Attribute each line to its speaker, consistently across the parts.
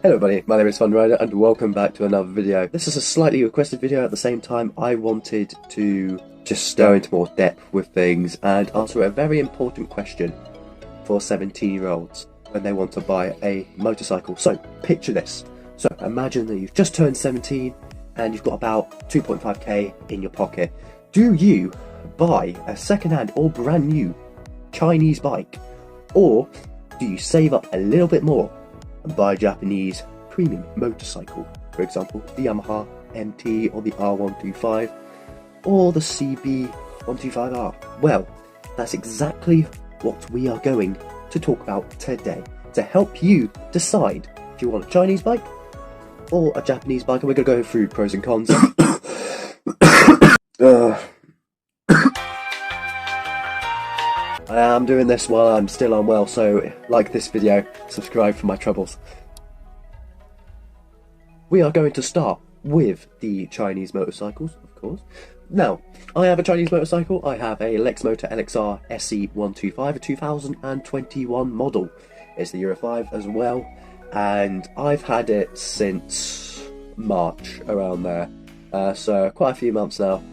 Speaker 1: Hello everybody, my name is Funrider and welcome back to another video. This is a slightly requested video. At the same time, I wanted to just go into more depth with things and answer a very important question for 17-year-olds when they want to buy a motorcycle. So, picture this. So, imagine that you've just turned 17 and you've got about 2.5k in your pocket. Do you buy a second-hand or brand new Chinese bike? Or do you save up a little bit more and buy a Japanese premium motorcycle? For example, the Yamaha Mt or the R125 or the CB125R. Well, that's exactly what we are going to talk about today, to help you decide if you want a Chinese bike or a Japanese bike, and we're going to go through pros and cons. I am doing this while I'm still unwell, so like this video, subscribe for my troubles. We are going to start with the Chinese motorcycles, of course. Now, I have a Chinese motorcycle. I have a Lexmoto LXR SE125, a 2021 model. It's the Euro 5 as well, and I've had it since March, around there. So quite a few months now,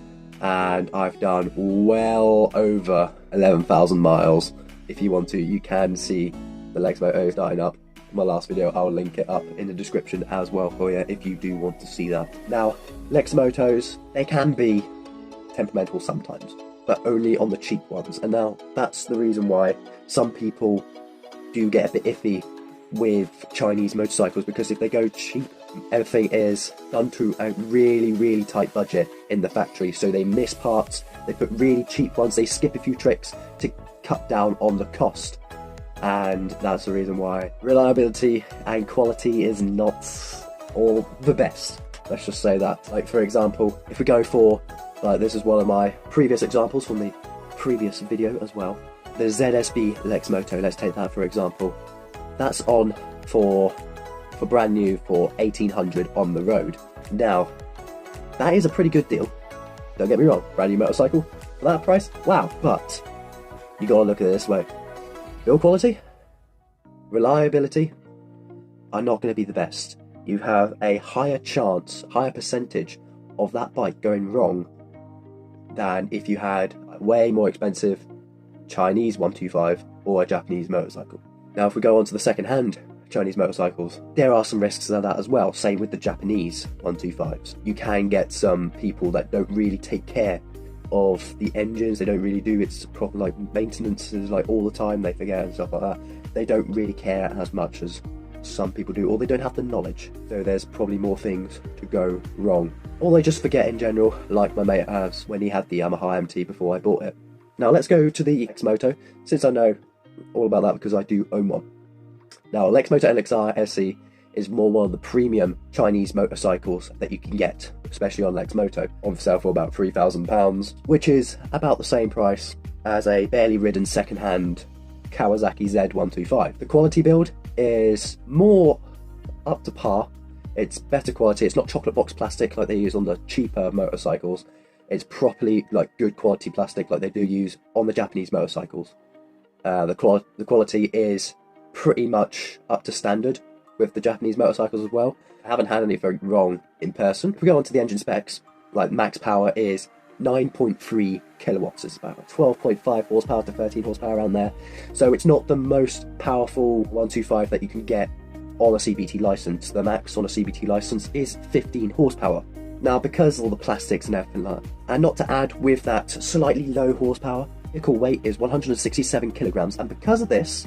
Speaker 1: and I've done well over 11,000 miles. If you want to, you can see the Lexmoto starting up. My last video, I'll link it up in the description as well for you if you do want to see that. Now, Lexmotos, they can be temperamental sometimes, but only on the cheap ones. And now that's the reason why some people do get a bit iffy with Chinese motorcycles, because if they go cheap, everything is done to a really tight budget in the factory. So they miss parts, they put really cheap ones, they skip a few tricks to cut down on the cost. And that's the reason why reliability and quality is not all the best. Let's just say that. Like, for example, if we go for, like, this is one of my previous examples from the previous video as well, the ZSB Lexmoto, let's take that for example. That's on for brand new for 1,800 on the road. Now, that is a pretty good deal. Don't get me wrong, brand new motorcycle for that price, wow. But you gotta look at it this way. Build quality, reliability are not going to be the best. You have a higher chance, higher percentage of that bike going wrong than if you had a way more expensive Chinese 125 or a Japanese motorcycle. Now, if we go on to the second-hand Chinese motorcycles, there are some risks of that as well. Same with the Japanese 125s. You can get some people that don't really take care of the engines. They don't really do its proper like maintenances like all the time. They forget and stuff like that. They don't really care as much as some people do, or they don't have the knowledge. So there's probably more things to go wrong, or they just forget in general, like my mate has when he had the Yamaha Mt before I bought it. Now let's go to the Lexmoto, since I know all about that because I do own one. Now, Lexmoto LXR SE is more one of the premium Chinese motorcycles that you can get, especially on Lexmoto, on sale for about £3,000, which is about the same price as a barely ridden second-hand Kawasaki Z125. The quality build is more up to par. It's better quality. It's not chocolate box plastic like they use on the cheaper motorcycles. It's properly like good quality plastic like they do use on the Japanese motorcycles. The quality is pretty much up to standard with the Japanese motorcycles as well. I haven't had anything wrong in person. If we go on to the engine specs, like max power is 9.3 kilowatts. It's about 12.5 horsepower to 13 horsepower around there. So it's not the most powerful 125 that you can get on a CBT license. The max on a CBT license is 15 horsepower. Now, because of all the plastics and everything like that, and not to add with that slightly low horsepower, vehicle weight is 167 kilograms. And because of this,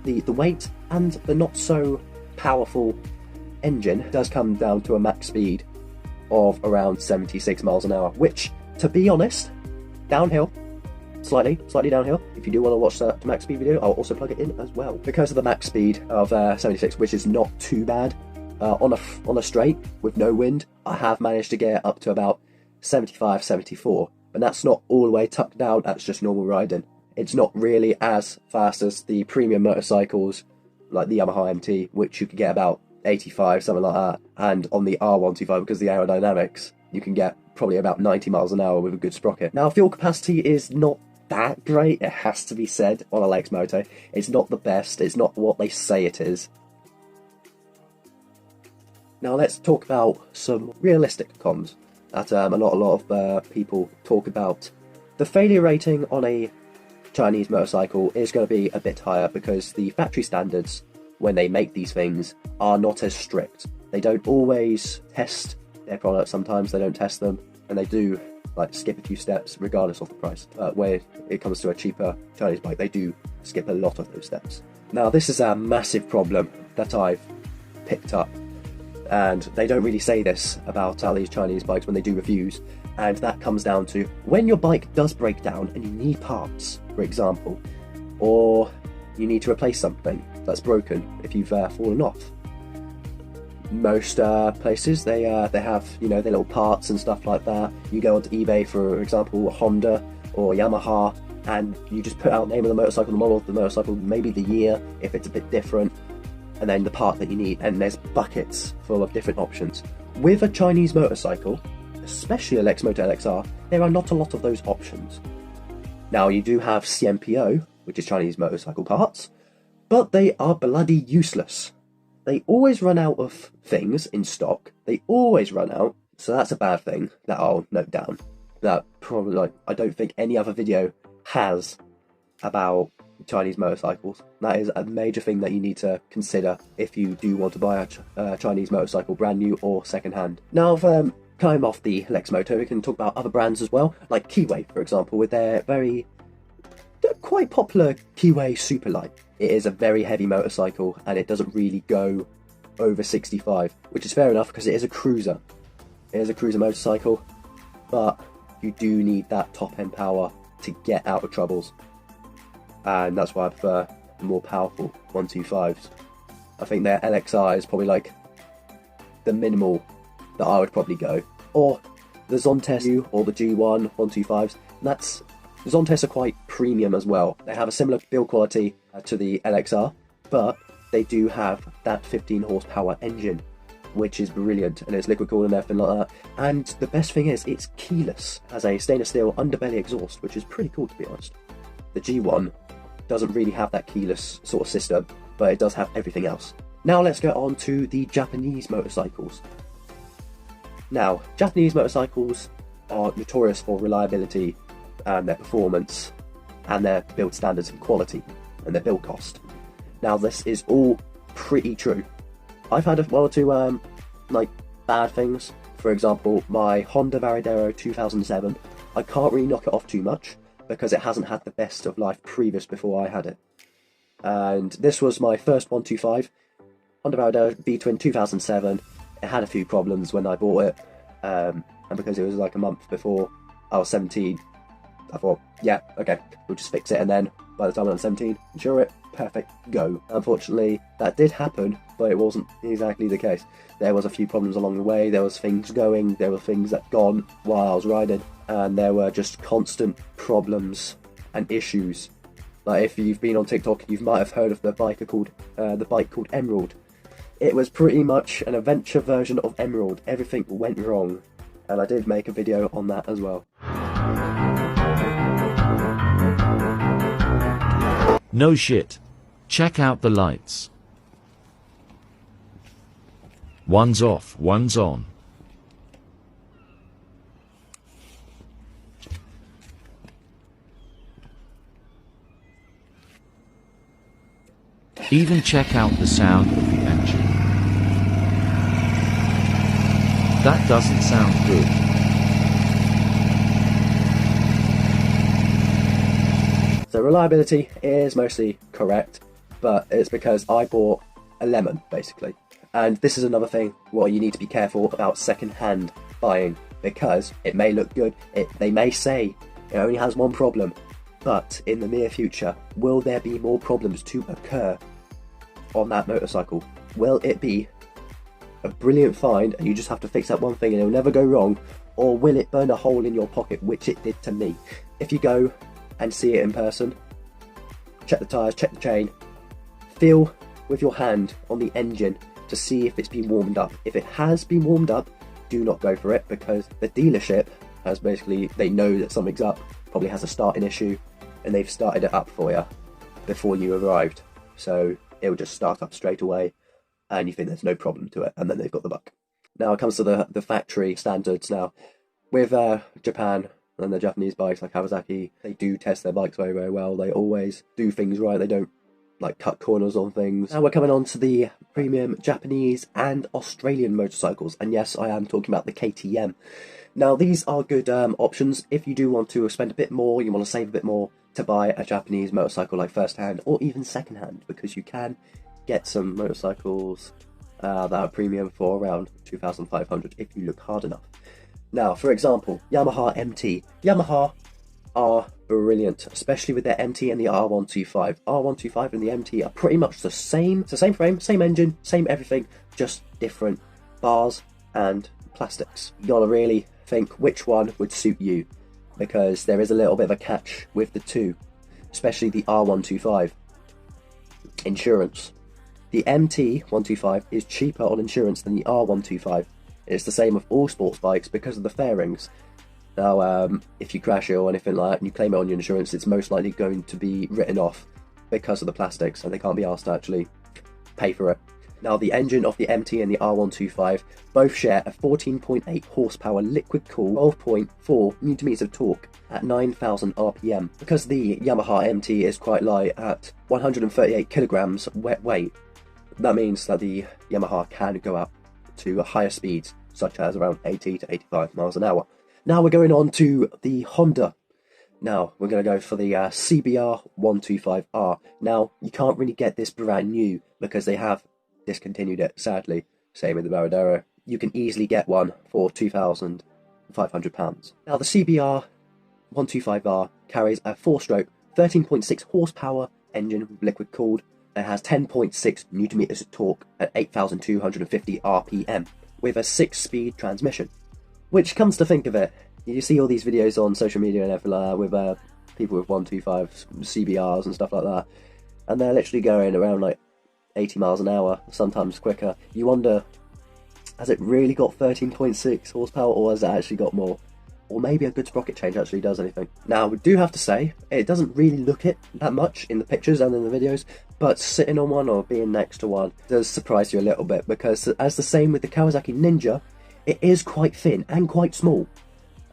Speaker 1: the weight and the not so powerful engine does come down to a max speed of around 76 miles an hour, which, to be honest, downhill, slightly downhill. If you do want to watch the max speed video, I'll also plug it in as well. Because of the max speed of 76, which is not too bad, on a straight with no wind, I have managed to get up to about 75, 74, and that's not all the way tucked down, that's just normal riding. It's not really as fast as the premium motorcycles like the Yamaha Mt, which you can get about 85, something like that. And on the R125, because of the aerodynamics, you can get probably about 90 miles an hour with a good sprocket. Now, fuel capacity is not that great, it has to be said, on a Lexmoto. It's not the best, it's not what they say it is. Now let's talk about some realistic cons that a lot of people talk about. The failure rating on a Chinese motorcycle is going to be a bit higher because the factory standards, when they make these things, are not as strict. They don't always test their products, sometimes they don't test them, and they do like skip a few steps regardless of the price. Where it comes to a cheaper Chinese bike, they do skip a lot of those steps. Now this is a massive problem that I've picked up, and they don't really say this about these Chinese bikes when they do reviews, and that comes down to when your bike does break down and you need parts, for example, or you need to replace something that's broken if you've fallen off. Most places they have, you know, their little parts and stuff like that. You go onto eBay, for example, Honda or Yamaha, and you just put out the name of the motorcycle, the model of the motorcycle, maybe the year if it's a bit different, and then the part that you need, and there's buckets full of different options. With a Chinese motorcycle, especially a Lexmoto LXR, there are not a lot of those options. Now you do have CMPO, which is Chinese motorcycle parts, but they are bloody useless. They always run out of things in stock. They always run out, so that's a bad thing that I'll note down. That probably, like, I don't think any other video has about Chinese motorcycles. That is a major thing that you need to consider if you do want to buy a Chinese motorcycle, brand new or second hand. Now, climb off the Lexmoto, we can talk about other brands as well, like Keeway, for example, with their quite popular Keeway superlight. It is a very heavy motorcycle and it doesn't really go over 65, which is fair enough because it is a cruiser. It is a cruiser motorcycle, but you do need that top end power to get out of troubles, and that's why I prefer the more powerful 125s. I think their LXR is probably like the minimal that I would probably go, or the Zontes or the G1 125s. The Zontes are quite premium as well. They have a similar build quality to the LXR, but they do have that 15 horsepower engine, which is brilliant, and it's liquid cooled and everything like that. And the best thing is, it's keyless, has a stainless steel underbelly exhaust, which is pretty cool to be honest. The G1 doesn't really have that keyless sort of system, but it does have everything else. Now let's get on to the Japanese motorcycles. Now, Japanese motorcycles are notorious for reliability and their performance and their build standards and quality and their build cost. Now this is all pretty true. I've had one or two like bad things. For example, my Honda Varadero 2007, I can't really knock it off too much because it hasn't had the best of life previous before I had it. And this was my first 125 Honda Varadero B-Twin 2007. It had a few problems when I bought it, and because it was like a month before I was 17, I thought, yeah, okay, we'll just fix it, and then by the time I was 17, insure it, perfect, go. Unfortunately, that did happen, but it wasn't exactly the case. There was a few problems along the way, there was things going, there were things that gone while I was riding, and there were just constant problems and issues. Like if you've been on TikTok, you might have heard of the bike called Emerald. It was pretty much an adventure version of Emerald. Everything went wrong, and I did make a video on that as well.
Speaker 2: No shit. Check out the lights. One's off, one's on. Even check out the sound of the engine. That doesn't sound good.
Speaker 1: So reliability is mostly correct, but it's because I bought a lemon, basically. And this is another thing what you need to be careful about second-hand buying, because it may look good, they may say it only has one problem, but in the near future, will there be more problems to occur on that motorcycle? Will it be a brilliant find and you just have to fix that one thing and it'll never go wrong, or will it burn a hole in your pocket, which it did to me? If you go and see it in person, check the tyres, check the chain, feel with your hand on the engine to see if it's been warmed up. If it has been warmed up, do not go for it, because the dealership has basically, they know that something's up, probably has a starting issue, and they've started it up for you before you arrived, so it will just start up straight away, and you think there's no problem to it, and then they've got the bug. Now it comes to the factory standards. Now with Japan and the Japanese bikes like Kawasaki, they do test their bikes very, very well. They always do things right. They don't like cut corners on things. Now we're coming on to the premium Japanese and Australian motorcycles, and yes, I am talking about the KTM. Now these are good options if you do want to spend a bit more, you want to save a bit more to buy a Japanese motorcycle like first hand or even second hand, because you can get some motorcycles that are premium for around 2,500 if you look hard enough. Now, for example, Yamaha Mt. Yamaha are brilliant, especially with their MT and the R125. R125 and the MT are pretty much the same. It's the same frame, same engine, same everything, just different bars and plastics. You gotta really think which one would suit you, because there is a little bit of a catch with the two, especially the R125. Insurance. The MT125 is cheaper on insurance than the R125. It's the same with all sports bikes because of the fairings. Now, if you crash it or anything like that and you claim it on your insurance, it's most likely going to be written off because of the plastics, and they can't be asked to actually pay for it. Now, the engine of the MT and the R125 both share a 14.8 horsepower liquid-cooled 12.4 Nm of torque at 9,000 RPM. Because the Yamaha MT is quite light at 138 kilograms wet weight, that means that the Yamaha can go up to higher speeds, such as around 80 to 85 miles an hour. Now we're going on to the Honda. Now we're going to go for the CBR 125R. Now you can't really get this brand new because they have discontinued it, sadly. Same with the Baradero. You can easily get one for £2,500. Now the CBR 125R carries a 4-stroke 13.6 horsepower engine, liquid cooled. It has 10.6 Nm of torque at 8,250 RPM with a 6-speed transmission. Which, comes to think of it, you see all these videos on social media and everything like that with people with 125 CBRs and stuff like that, and they're literally going around like 80 miles an hour, sometimes quicker. You wonder, has it really got 13.6 horsepower, or has it actually got more? Or maybe a good sprocket change actually does anything. Now, we do have to say, it doesn't really look it that much in the pictures and in the videos, but sitting on one or being next to one does surprise you a little bit, because as the same with the Kawasaki Ninja, it is quite thin and quite small.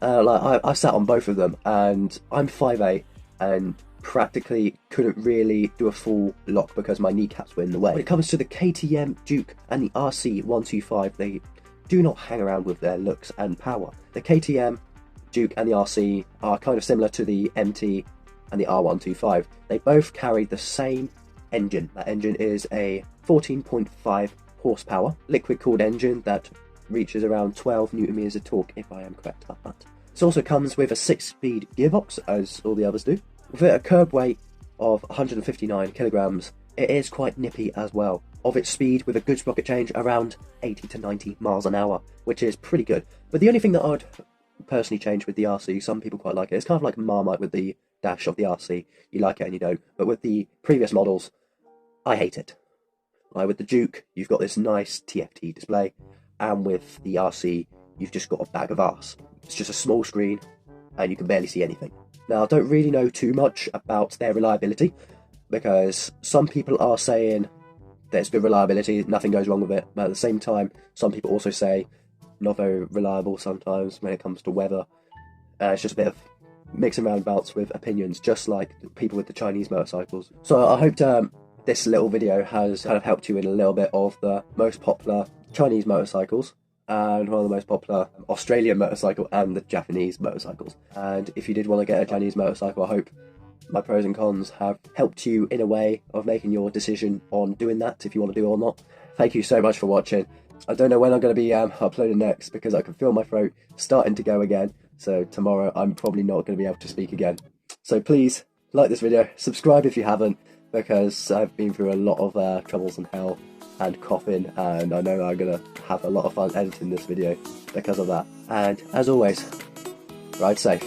Speaker 1: I sat on both of them, and I'm 5'8", and practically couldn't really do a full lock because my kneecaps were in the way. When it comes to the KTM Duke and the RC 125, they do not hang around with their looks and power. The KTM Duke and the RC are kind of similar to the MT and the R125. They both carry the same engine. That engine is a 14.5 horsepower liquid-cooled engine that reaches around 12 Nm of torque, if I am correct about that. It also comes with a 6-speed gearbox, as all the others do. With a curb weight of 159 kilograms, it is quite nippy as well. Of its speed, with a good sprocket change, around 80 to 90 miles an hour, which is pretty good. But the only thing that I'd personally change with the RC, some people quite like it, it's kind of like Marmite with the dash of the RC. You like it and you don't. But with the previous models, I hate it. Like with the Duke, you've got this nice TFT display, and with the RC, you've just got a bag of arse. It's just a small screen, and you can barely see anything. Now, I don't really know too much about their reliability, because some people are saying there's good reliability, nothing goes wrong with it, but at the same time, some people also say not very reliable sometimes when it comes to weather. It's just a bit of mixing roundabouts with opinions, just like people with the Chinese motorcycles. So I hope this little video has kind of helped you in a little bit of the most popular Chinese motorcycles and one of the most popular Australian motorcycle and the Japanese motorcycles. And if you did want to get a Chinese motorcycle, I hope my pros and cons have helped you in a way of making your decision on doing that, if you want to do it or not. Thank you so much for watching. I don't know when I'm going to be uploading next, because I can feel my throat starting to go again. So tomorrow I'm probably not going to be able to speak again. So please like this video, subscribe if you haven't, because I've been through a lot of troubles and hell and coughing, and I know I'm going to have a lot of fun editing this video because of that. And as always, ride safe.